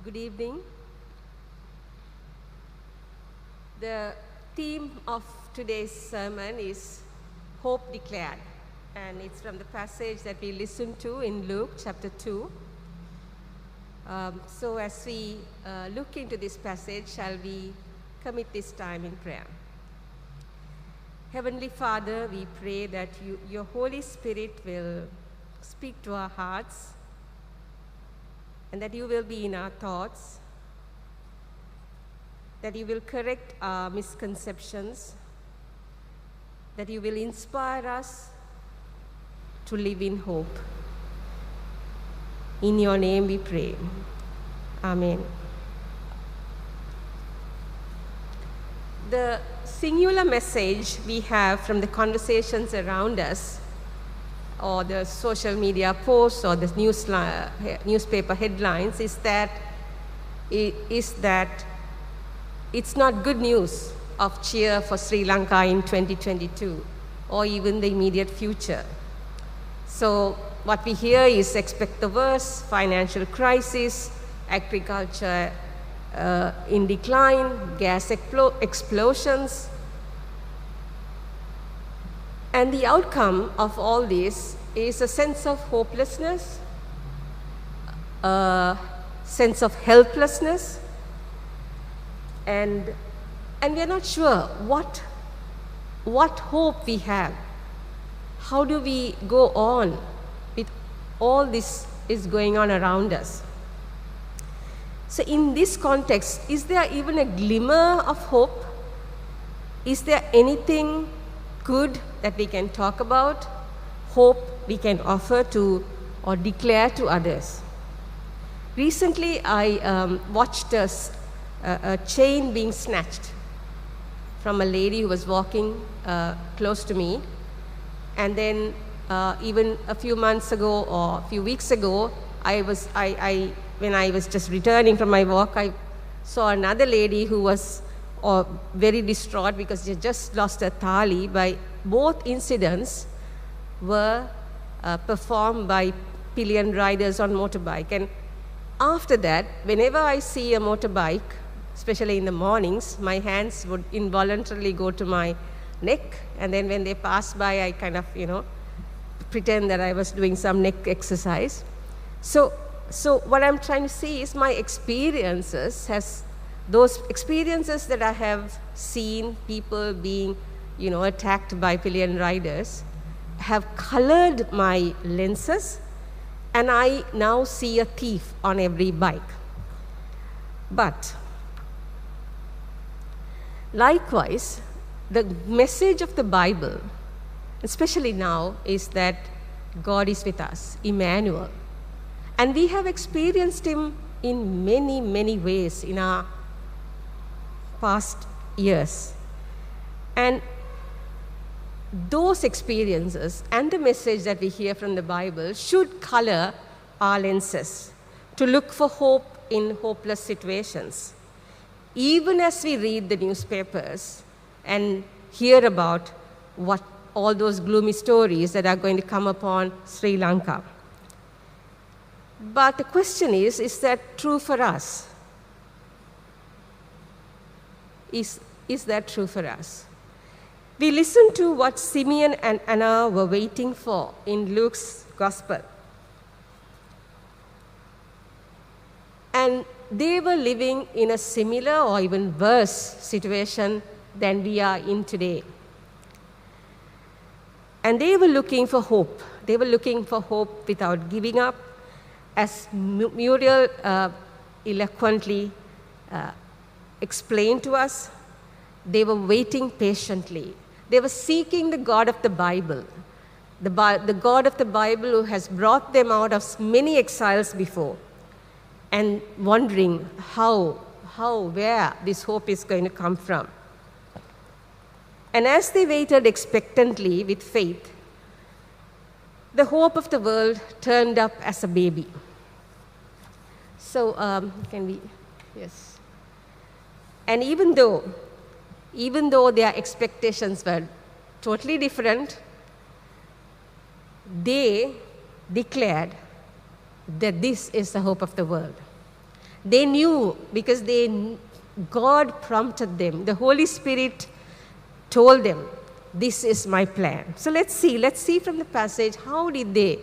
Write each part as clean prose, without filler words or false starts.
Good evening. The theme of today's sermon is Hope Declared, and it's from the passage that we listened to in Luke chapter 2. So as we look into this passage, shall we commit this time in prayer? Heavenly Father, we pray that your Holy Spirit will speak to our hearts and that you will be in our thoughts, that you will correct our misconceptions, that you will inspire us to live in hope. In your name we pray. Amen. The singular message we have from the conversations around us, or the social media posts, or the newspaper headlines, is that it's not good news of cheer for Sri Lanka in 2022, or even the immediate future. So what we hear is expect the worst, financial crisis, agriculture in decline, gas explosions. And the outcome of all this is a sense of hopelessness, a sense of helplessness, and we're not sure what hope we have. How do we go on with all this is going on around us? So in this context, is there even a glimmer of hope? Is there anything good that we can talk about, hope we can offer to or declare to others? Recently, I watched a chain being snatched from a lady who was walking close to me. And then even a few months ago or a few weeks ago, when I was just returning from my walk, I saw another lady who was very distraught because she just lost her thali. By both incidents were performed by pillion riders on motorbike. And after that, whenever I see a motorbike, especially in the mornings, my hands would involuntarily go to my neck, and then when they pass by, I kind of, pretend that I was doing some neck exercise. So what I'm trying to say is my experiences those experiences that I have seen people being, attacked by pillion riders have colored my lenses, and I now see a thief on every bike. But likewise, the message of the Bible, especially now, is that God is with us, Emmanuel. And we have experienced Him in many, many ways in our past years. And those experiences and the message that we hear from the Bible should color our lenses to look for hope in hopeless situations. Even as we read the newspapers and hear about what all those gloomy stories that are going to come upon Sri Lanka. But the question is that true for us? Is that true for us? We listen to what Simeon and Anna were waiting for in Luke's Gospel. And they were living in a similar or even worse situation than we are in today. And they were looking for hope. They were looking for hope without giving up. As Muriel eloquently explained to us, they were waiting patiently. They were seeking the God of the Bible, the God of the Bible who has brought them out of many exiles before, and wondering where this hope is going to come from. And as they waited expectantly with faith, the hope of the world turned up as a baby. So, yes. And even though their expectations were totally different, they declared that this is the hope of the world. They knew because God prompted them. The Holy Spirit told them, this is my plan. So let's see from the passage, how did they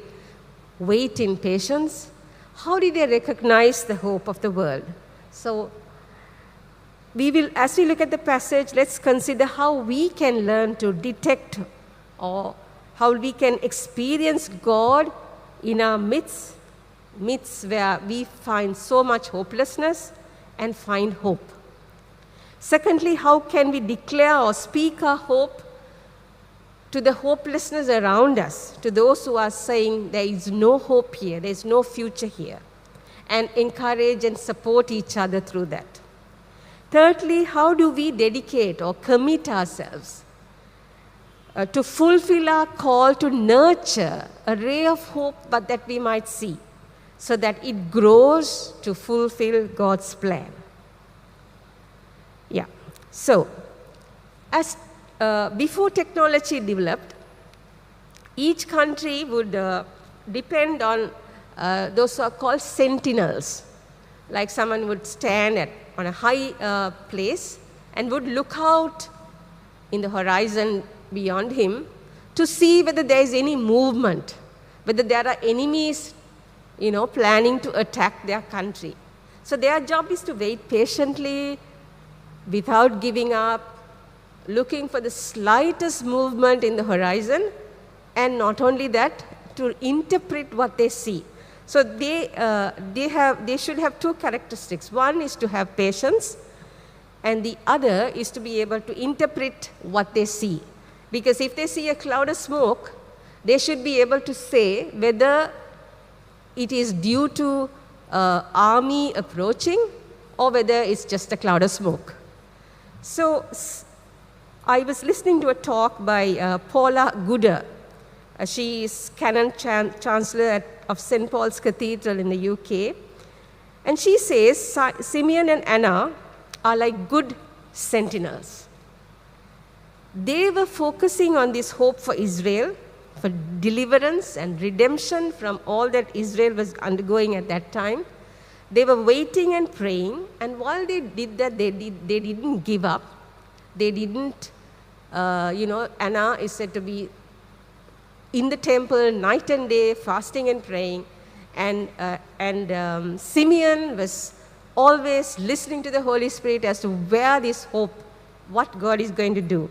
wait in patience? How did they recognize the hope of the world? So as we look at the passage, let's consider how we can learn to detect, or how we can experience God in our midst where we find so much hopelessness and find hope. Secondly, how can we declare or speak our hope to the hopelessness around us, to those who are saying there is no hope here, there is no future here, and encourage and support each other through that. Thirdly, how do we dedicate or commit ourselves to fulfill our call to nurture a ray of hope, but that we might see, so that it grows to fulfill God's plan? Yeah. So, as before technology developed, each country would depend on those who are called sentinels. Like someone would stand on a high place and would look out in the horizon beyond him to see whether there is any movement, whether there are enemies, planning to attack their country. So their job is to wait patiently, without giving up, looking for the slightest movement in the horizon, and not only that, to interpret what they see. So they should have two characteristics. One is to have patience, and the other is to be able to interpret what they see. Because if they see a cloud of smoke, they should be able to say whether it is due to army approaching or whether it's just a cloud of smoke. So I was listening to a talk by Paula Gooder. She is Canon Chancellor of St. Paul's Cathedral in the UK. And she says Simeon and Anna are like good sentinels. They were focusing on this hope for Israel, for deliverance and redemption from all that Israel was undergoing at that time. They were waiting and praying, and while they did that, they didn't give up. They didn't, Anna is said to be in the temple night and day, fasting and praying, and Simeon was always listening to the Holy Spirit as to where this hope, what God is going to do.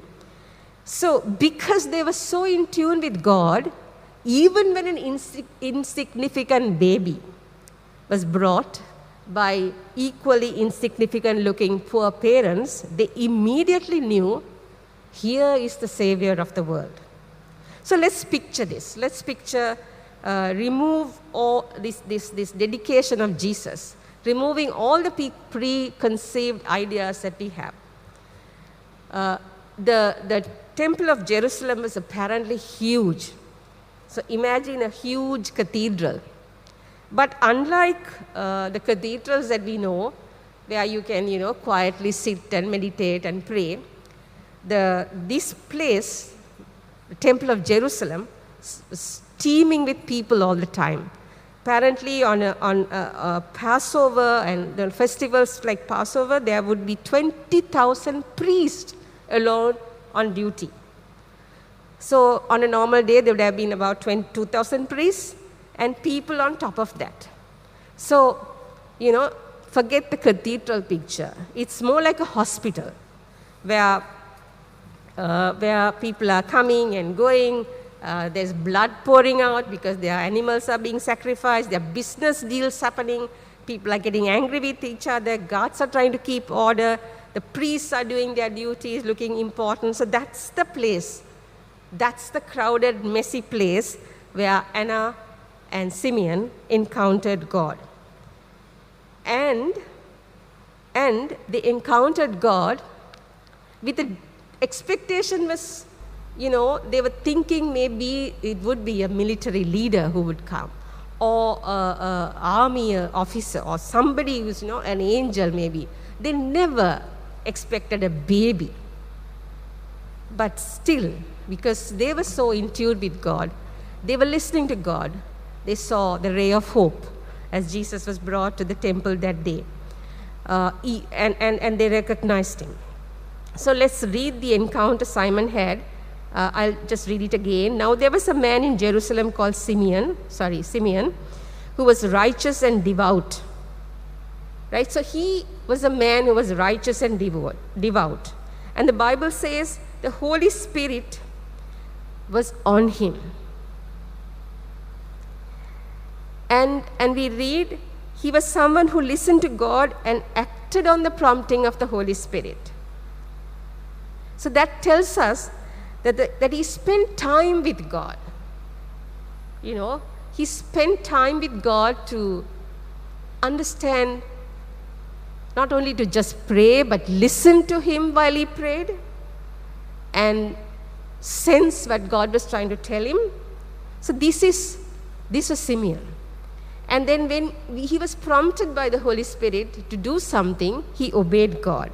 So because they were so in tune with God, even when an insignificant baby was brought by equally insignificant looking poor parents, they immediately knew, here is the Savior of the world. So let's picture this. Let's picture, remove all this dedication of Jesus, removing all the preconceived ideas that we have. The Temple of Jerusalem was apparently huge. So imagine a huge cathedral. But unlike the cathedrals that we know, where you can, quietly sit and meditate and pray, this place, the Temple of Jerusalem, was teeming with people all the time. Apparently on a Passover and the festivals like Passover, there would be 20,000 priests alone on duty. So on a normal day, there would have been about 2,000 priests and people on top of that. So, forget the cathedral picture. It's more like a hospital where people are coming and going. There's blood pouring out because their animals are being sacrificed. There are business deals happening. People are getting angry with each other. Guards are trying to keep order. The priests are doing their duties, looking important. So that's the place. That's the crowded, messy place where Anna and Simeon encountered God. And they encountered God with the expectation was, they were thinking maybe it would be a military leader who would come, or an army officer, or somebody who's, an angel maybe. They never expected a baby. But still, because they were so in tune with God, they were listening to God, they saw the ray of hope as Jesus was brought to the temple that day. and they recognized him. So let's read the encounter Simon had. I'll just read it again. Now there was a man in Jerusalem called Simeon, who was righteous and devout. Right? So he was a man who was righteous and devout. And the Bible says the Holy Spirit was on him. And we read, he was someone who listened to God and acted on the prompting of the Holy Spirit. So that tells us that he spent time with God. You know, he spent time with God to understand, not only to just pray, but listen to him while he prayed and sense what God was trying to tell him. So this was Simeon. And then when he was prompted by the Holy Spirit to do something, he obeyed God.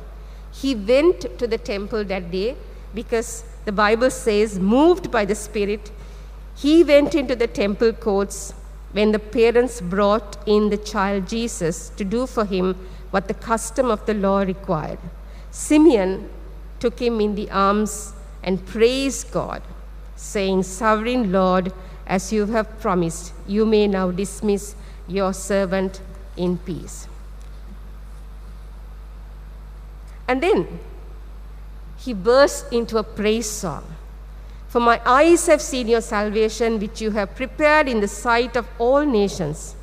He went to the temple that day because the Bible says, moved by the Spirit, he went into the temple courts when the parents brought in the child Jesus to do for him what the custom of the law required. Simeon took him in the arms and praised God, saying, "Sovereign Lord, as you have promised, you may now dismiss your servant in peace." And then he burst into a praise song. "For my eyes have seen your salvation, which you have prepared in the sight of all nations,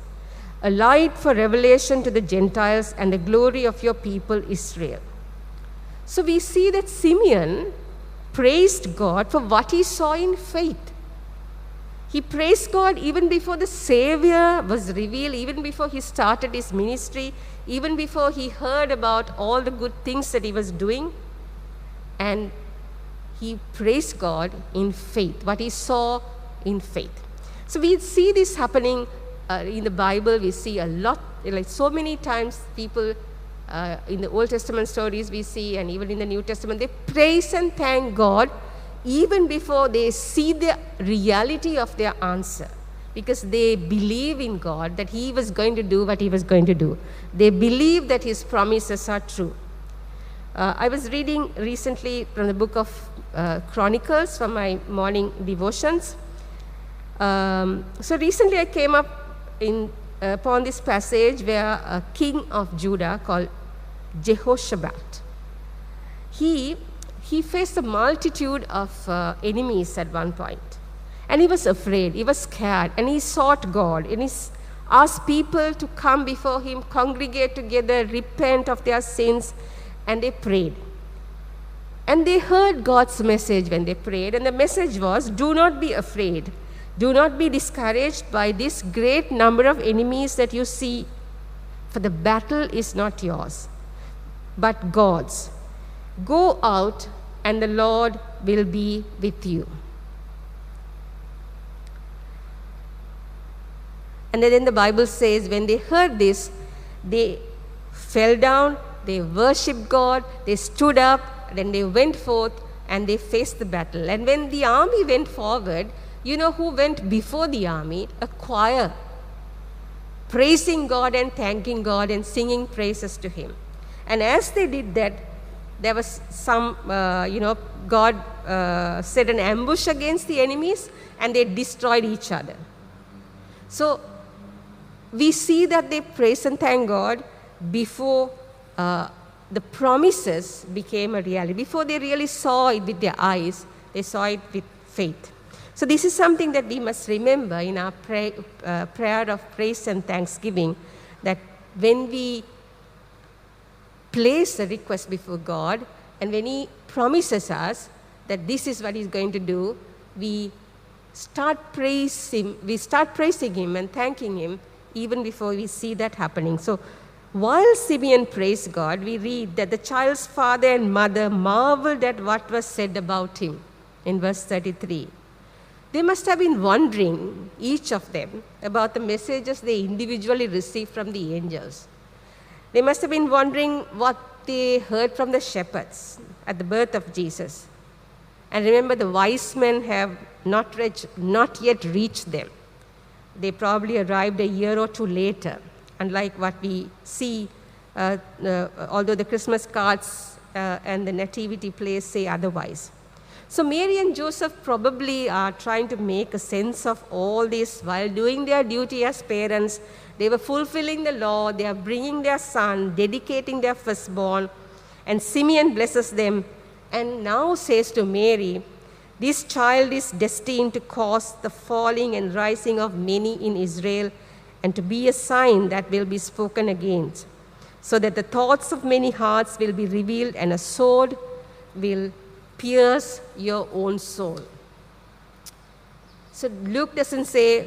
a light for revelation to the Gentiles and the glory of your people Israel." So we see that Simeon praised God for what he saw in faith. He praised God even before the Savior was revealed, even before he started his ministry, even before he heard about all the good things that he was doing. And he praised God in faith, what he saw in faith. So we see this happening in the Bible. We see a lot, like so many times people in the Old Testament stories we see, and even in the New Testament, they praise and thank God even before they see the reality of their answer, because they believe in God that he was going to do what he was going to do. They believe that his promises are true. I was reading recently from the book of Chronicles from my morning devotions. So recently I came up upon this passage where a king of Judah called Jehoshaphat, he faced a multitude of enemies at one point. And he was afraid, he was scared, and he sought God, and he asked people to come before him, congregate together, repent of their sins, and they prayed. And they heard God's message when they prayed, and the message was, "Do not be afraid. Do not be discouraged by this great number of enemies that you see, for the battle is not yours, but God's. Go out, and the Lord will be with you." And then the Bible says, when they heard this, they fell down, they worshipped God, they stood up, then they went forth, and they faced the battle. And when the army went forward, you know who went before the army? A choir, praising God and thanking God and singing praises to him. And as they did that, there was some, God set an ambush against the enemies, and they destroyed each other. So we see that they praise and thank God before the promises became a reality. Before they really saw it with their eyes, they saw it with faith. So this is something that we must remember in our prayer of praise and thanksgiving, that when we place a request before God, and when he promises us that this is what he's going to do, we start praising him and thanking him even before we see that happening. So while Simeon praised God, we read that the child's father and mother marveled at what was said about him in verse 33. They must have been wondering, each of them, about the messages they individually received from the angels. They must have been wondering what they heard from the shepherds at the birth of Jesus. And remember, the wise men have not yet reached them. They probably arrived a year or two later, unlike what we see although the Christmas cards and the nativity plays say otherwise. So Mary and Joseph probably are trying to make a sense of all this while doing their duty as parents. They were fulfilling the law, they are bringing their son, dedicating their firstborn, and Simeon blesses them and now says to Mary, "This child is destined to cause the falling and rising of many in Israel and to be a sign that will be spoken against, so that the thoughts of many hearts will be revealed and a sword will pierce your own soul." So Luke doesn't say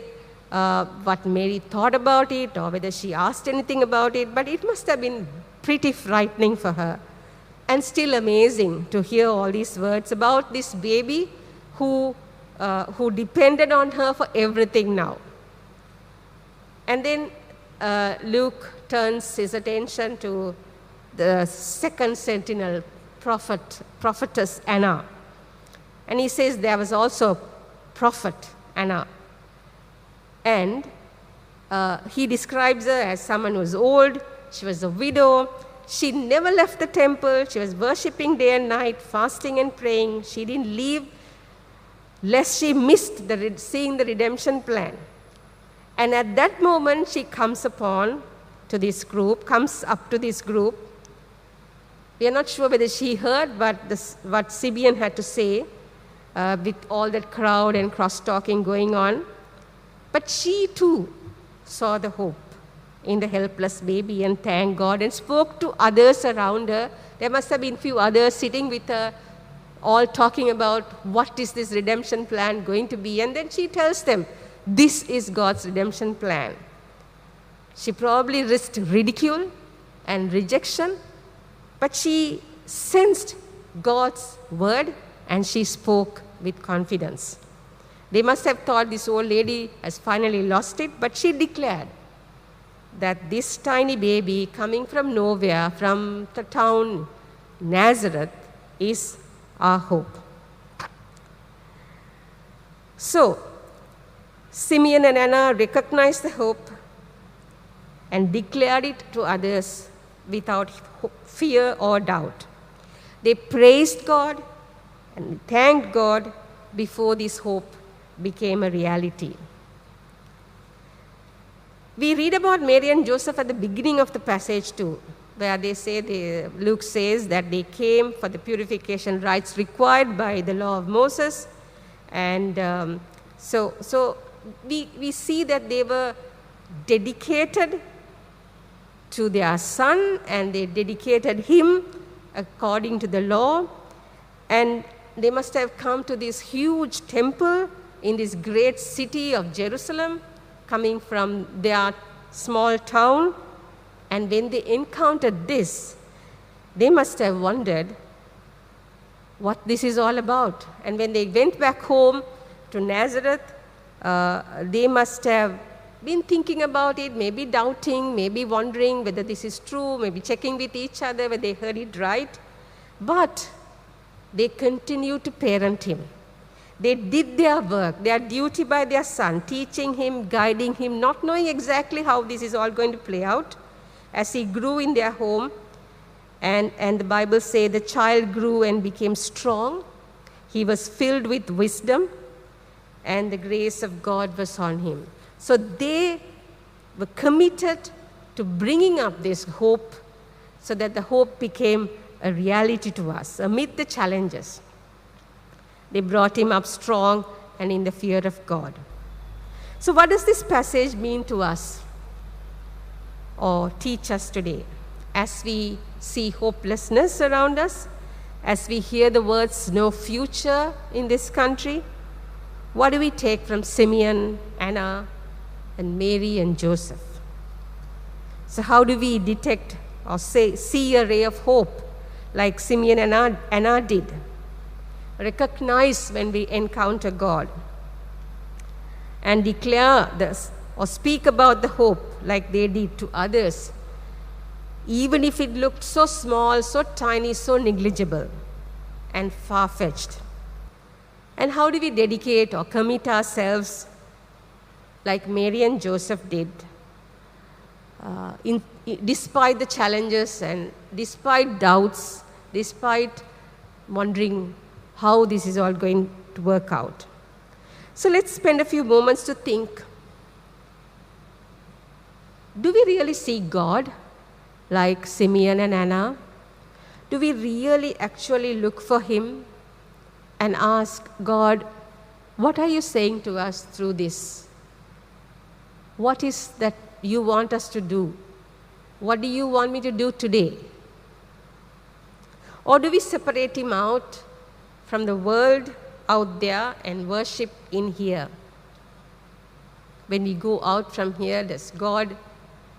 what Mary thought about it or whether she asked anything about it, but it must have been pretty frightening for her and still amazing to hear all these words about this baby who depended on her for everything now. And then Luke turns his attention to the second sentinel prophetess Anna. And he says there was also a prophet Anna. And he describes her as someone who was old, she was a widow, she never left the temple, she was worshiping day and night, fasting and praying. She didn't leave lest she missed seeing the redemption plan. And at that moment, she comes up to this group. We are not sure whether she heard what Simeon had to say with all that crowd and cross-talking going on. But she too saw the hope in the helpless baby and thanked God and spoke to others around her. There must have been few others sitting with her, all talking about what is this redemption plan going to be. And then she tells them, this is God's redemption plan. She probably risked ridicule and rejection, but she sensed God's word and she spoke with confidence. They must have thought this old lady has finally lost it, but she declared that this tiny baby coming from nowhere, from the town Nazareth, is our hope. So, Simeon and Anna recognized the hope and declared it to others without fear or doubt. They praised God and thanked God before this hope became a reality. We read about Mary and Joseph at the beginning of the passage too, where Luke says that they came for the purification rites required by the law of Moses. And so we see that they were dedicated to their son and they dedicated him according to the law. And they must have come to this huge temple in this great city of Jerusalem, coming from their small town. And when they encountered this, they must have wondered what this is all about. And when they went back home to Nazareth, they must have been thinking about it, maybe doubting, maybe wondering whether this is true, maybe checking with each other whether they heard it right. But they continued to parent him. They did their work, their duty by their son, teaching him, guiding him, not knowing exactly how this is all going to play out as he grew in their home. And the Bible says the child grew and became strong. He was filled with wisdom, and the grace of God was on him. So they were committed to bringing up this hope so that the hope became a reality to us amid the challenges. They brought him up strong and in the fear of God. So what does this passage mean to us or teach us today? As we see hopelessness around us, as we hear the words no future in this country, what do we take from Simeon, Anna, and Mary and Joseph? So how do we detect or see a ray of hope like Simeon and Anna did? Recognize when we encounter God and declare this or speak about the hope like they did to others, even if it looked so small, so tiny, so negligible and far-fetched. And how do we dedicate or commit ourselves like Mary and Joseph did despite the challenges and despite doubts, despite wondering how this is all going to work out. So let's spend a few moments to think. Do we really seek God like Simeon and Anna? Do we really actually look for Him and ask God, what are you saying to us through this? What is that you want us to do? What do you want me to do today? Or do we separate Him out from the world out there and worship in here? When we go out from here, does God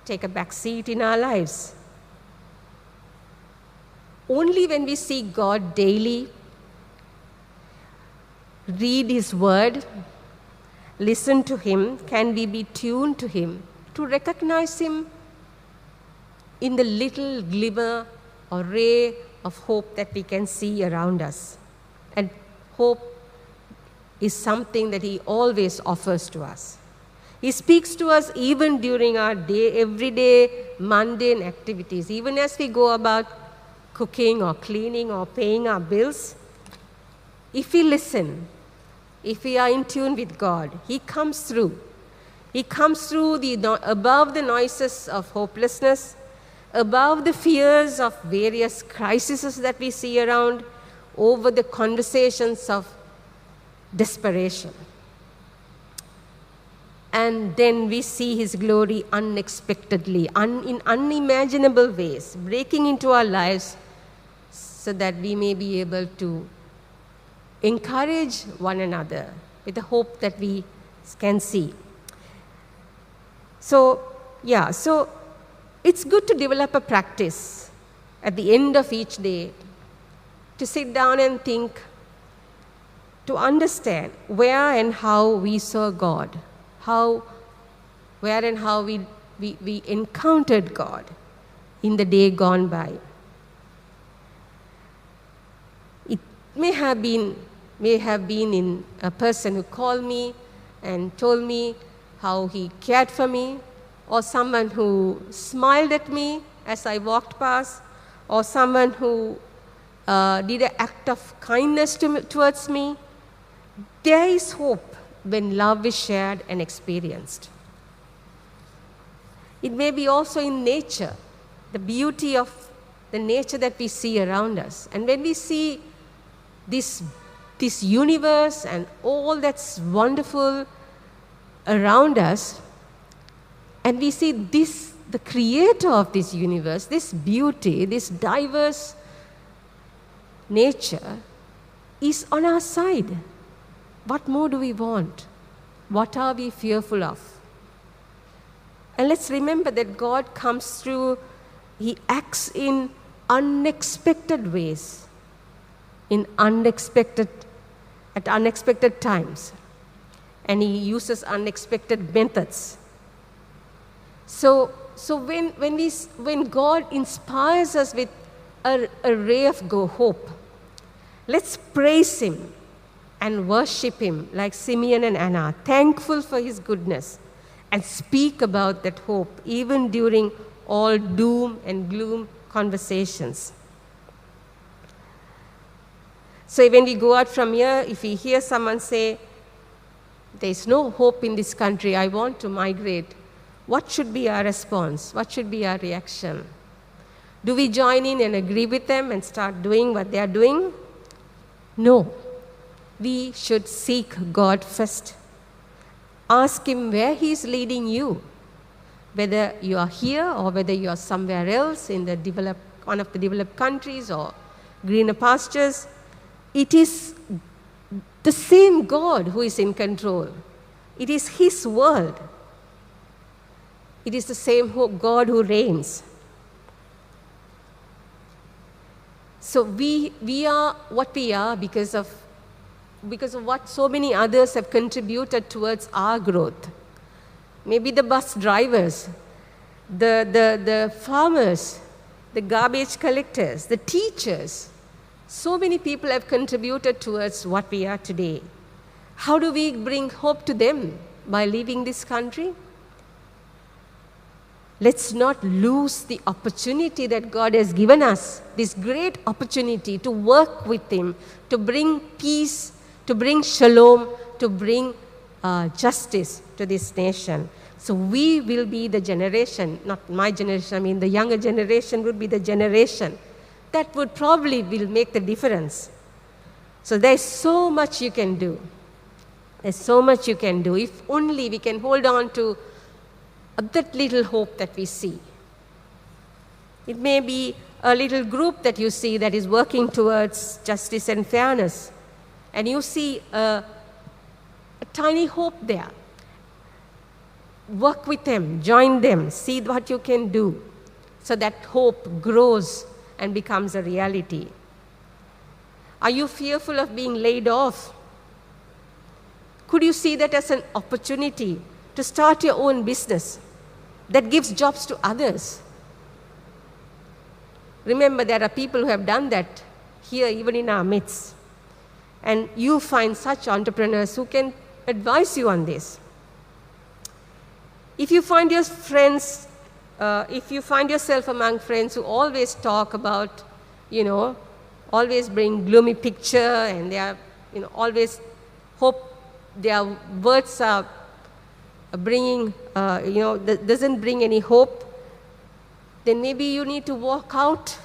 take a back seat in our lives? Only when we seek God daily, read His word, listen to Him, can we be tuned to Him, to recognize Him in the little glimmer or ray of hope that we can see around us. And hope is something that He always offers to us. He speaks to us even during our everyday mundane activities, even as we go about cooking or cleaning or paying our bills. If we listen, if we are in tune with God, He comes through. He comes through above the noises of hopelessness, above the fears of various crises that we see around, over the conversations of desperation. And then we see His glory unexpectedly, in unimaginable ways, breaking into our lives so that we may be able to encourage one another with the hope that we can see. So it's good to develop a practice at the end of each day to sit down and think, to understand where and how we saw God, where and how we encountered God in the day gone by. It may have been in a person who called me and told me how he cared for me, or someone who smiled at me as I walked past, or someone who did an act of kindness towards me. There is hope when love is shared and experienced. It may be also in nature, the beauty of the nature that we see around us. And when we see this universe and all that's wonderful around us, and we see the creator of this universe, this beauty, this diverse nature is on our side. What more do we want? What are we fearful of? And let's remember that God comes through, He acts in unexpected ways, at unexpected times. And He uses unexpected methods. So when God inspires us with a ray of hope, let's praise Him and worship Him like Simeon and Anna, thankful for His goodness, and speak about that hope even during all doom and gloom conversations. So when we go out from here, if we hear someone say, "There's no hope in this country, I want to migrate," what should be our response? What should be our reaction? Do we join in and agree with them and start doing what they are doing? No. We should seek God first. Ask Him where He is leading you, whether you are here or whether you are somewhere else in one of the developed countries or greener pastures. It is the same God who is in control. It is His world. It is the same God who reigns. So we are what we are because of what so many others have contributed towards our growth. Maybe the bus drivers, the farmers, the garbage collectors, the teachers. So many people have contributed towards what we are today. How do we bring hope to them? By leaving this country? Let's not lose the opportunity that God has given us, this great opportunity to work with Him, to bring peace, to bring shalom, to bring justice to this nation. So we will be the generation, not my generation, I mean the younger generation would be the generation that would probably will make the difference. So there's so much you can do. There's so much you can do. If only we can hold on to that little hope that we see. It may be a little group that you see that is working towards justice and fairness, and you see a tiny hope there. Work with them, join them, see what you can do so that hope grows and becomes a reality. Are you fearful of being laid off? Could you see that as an opportunity to start your own business that gives jobs to others? Remember, there are people who have done that here, even in our midst. And you find such entrepreneurs who can advise you on this. If you find your friends, if you find yourself among friends who always talk about, always bring gloomy picture, and they are, always hope their words are bringing, doesn't bring any hope, then maybe you need to walk out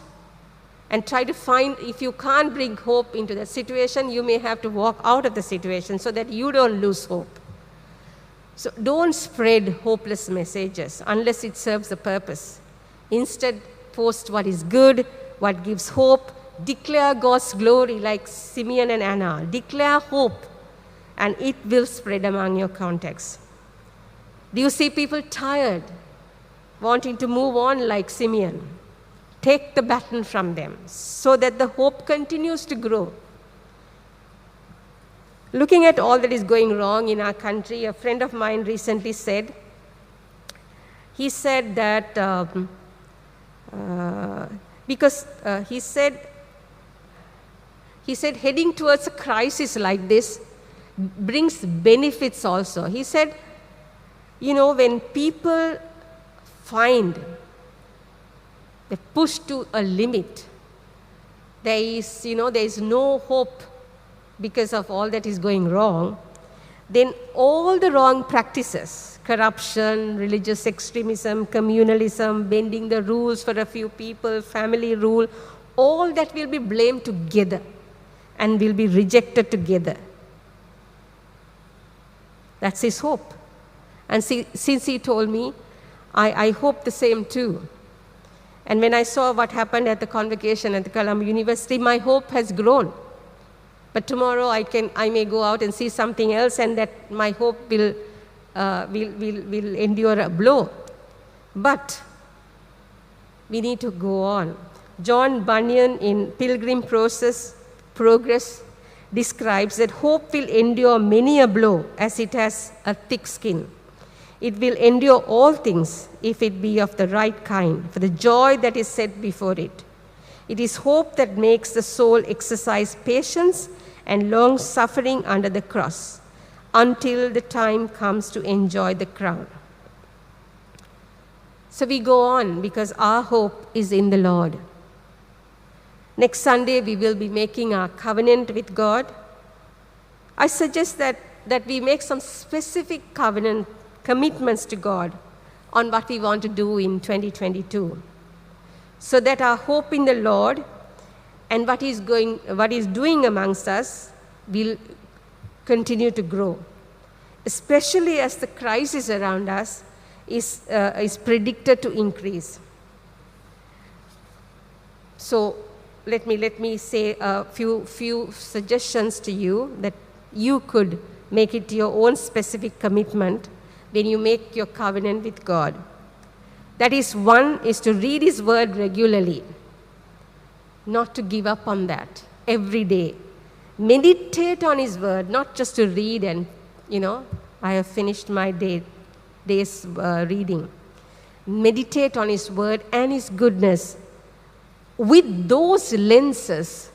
and try to find, if you can't bring hope into that situation, you may have to walk out of the situation so that you don't lose hope. So don't spread hopeless messages unless it serves a purpose. Instead, post what is good, what gives hope, declare God's glory like Simeon and Anna. Declare hope, and it will spread among your contacts. Do you see people tired, wanting to move on like Simeon? Take the baton from them so that the hope continues to grow. Looking at all that is going wrong in our country, a friend of mine recently said, he said that, he said heading towards a crisis like this brings benefits also. He said, when people find they're pushed to a limit, there is no hope because of all that is going wrong, then all the wrong practices, corruption, religious extremism, communalism, bending the rules for a few people, family rule, all that will be blamed together and will be rejected together. That's his hope. And since he told me, I hope the same too. And when I saw what happened at the convocation at the Colombo University, my hope has grown. But tomorrow I may go out and see something else, and that my hope will endure a blow. But we need to go on. John Bunyan in Pilgrim Progress describes that hope will endure many a blow as it has a thick skin. It will endure all things if it be of the right kind, for the joy that is set before it. It is hope that makes the soul exercise patience and long suffering under the cross until the time comes to enjoy the crown. So we go on because our hope is in the Lord. Next Sunday, we will be making our covenant with God. I suggest that we make some specific covenant commitments to God on what we want to do in 2022, so that our hope in the Lord and what He's doing amongst us will continue to grow, especially as the crisis around us is predicted to increase. So let me say a few suggestions to you that you could make it your own specific commitment when you make your covenant with God. That is, one is to read His word regularly, not to give up on that every day. Meditate on His word, not just to read and, I have finished my day's reading. Meditate on His word and His goodness with those lenses,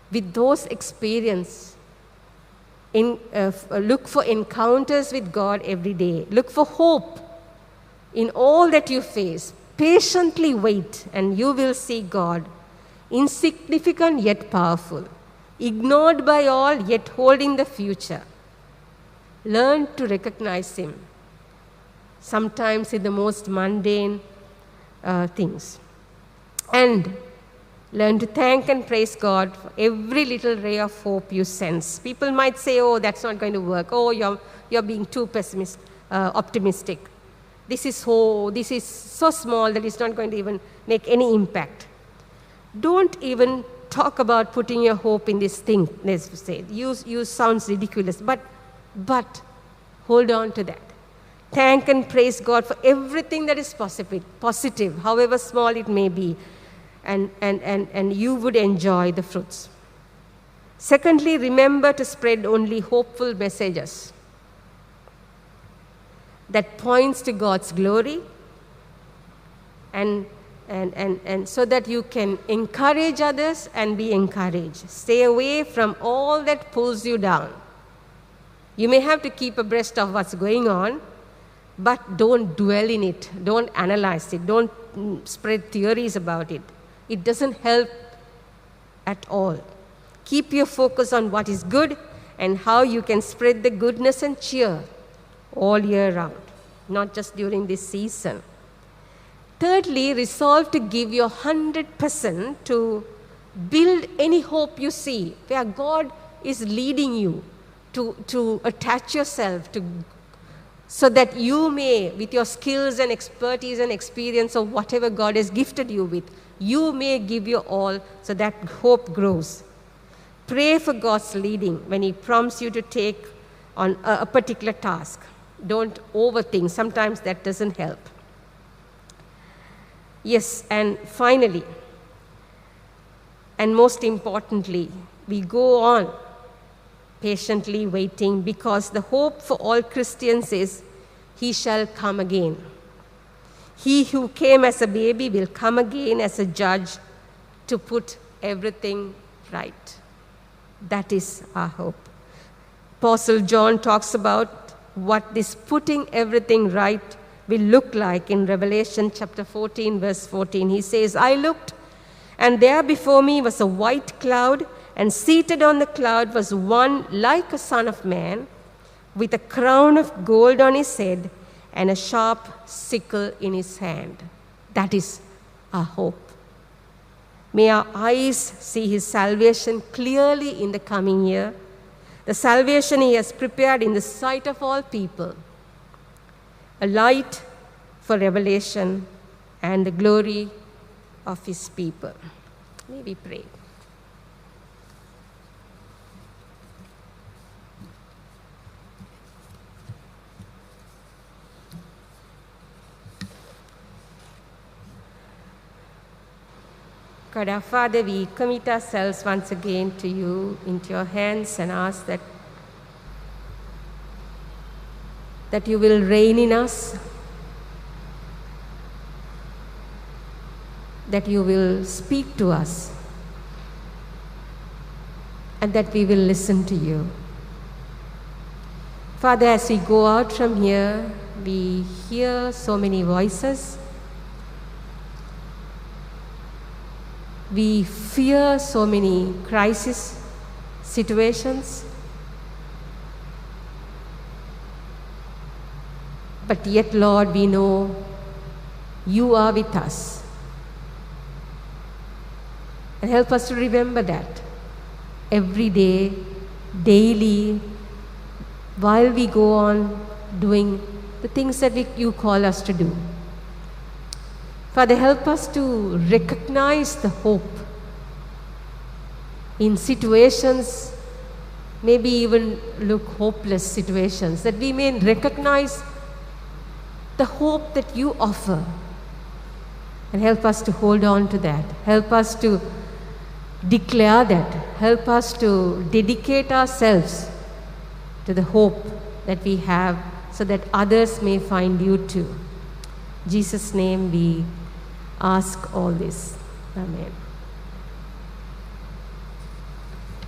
with those experiences. Look for encounters with God every day. Look for hope. In all that you face, patiently wait, and you will see God, insignificant yet powerful, ignored by all yet holding the future. Learn to recognize Him, sometimes in the most mundane things. And learn to thank and praise God for every little ray of hope you sense. People might say, oh, that's not going to work. Oh, you're being too optimistic. This is so small that it's not going to even make any impact. Don't even talk about putting your hope in this thing, let's say. You sounds ridiculous, but hold on to that. Thank and praise God for everything that is positive, however small it may be, and you would enjoy the fruits. Secondly, remember to spread only hopeful messages that points to God's glory, and so that you can encourage others and be encouraged. Stay away from all that pulls you down. You may have to keep abreast of what's going on, but don't dwell in it. Don't analyze it. Don't spread theories about it. It doesn't help at all. Keep your focus on what is good and how you can spread the goodness and cheer all year round, not just during this season. Thirdly, resolve to give your 100% to build any hope you see, where God is leading you to attach yourself to, so that you may, with your skills and expertise and experience of whatever God has gifted you with, you may give your all so that hope grows. Pray for God's leading when He prompts you to take on a particular task. Don't overthink. Sometimes that doesn't help. Yes, and finally, and most importantly, we go on patiently waiting, because the hope for all Christians is He shall come again. He who came as a baby will come again as a judge to put everything right. That is our hope. Apostle John talks about what this putting everything right will look like in Revelation chapter 14, verse 14. He says, I looked, and there before me was a white cloud, and seated on the cloud was one like a son of man, with a crown of gold on his head and a sharp sickle in his hand. That is our hope. May our eyes see His salvation clearly in the coming year, the salvation He has prepared in the sight of all people, a light for revelation and the glory of His people. May we pray. God our Father, we commit ourselves once again to You, into Your hands, and ask that You will reign in us, that You will speak to us, and that we will listen to You. Father, as we go out from here, we hear so many voices. We fear so many crisis situations, but yet, Lord, we know You are with us. And help us to remember that every day, daily, while we go on doing the things that You call us to do. Father, help us to recognize the hope in situations, maybe even look hopeless situations, that we may recognize the hope that You offer, and help us to hold on to that. Help us to declare that. Help us to dedicate ourselves to the hope that we have, so that others may find You too. In Jesus' name we ask all this. Amen.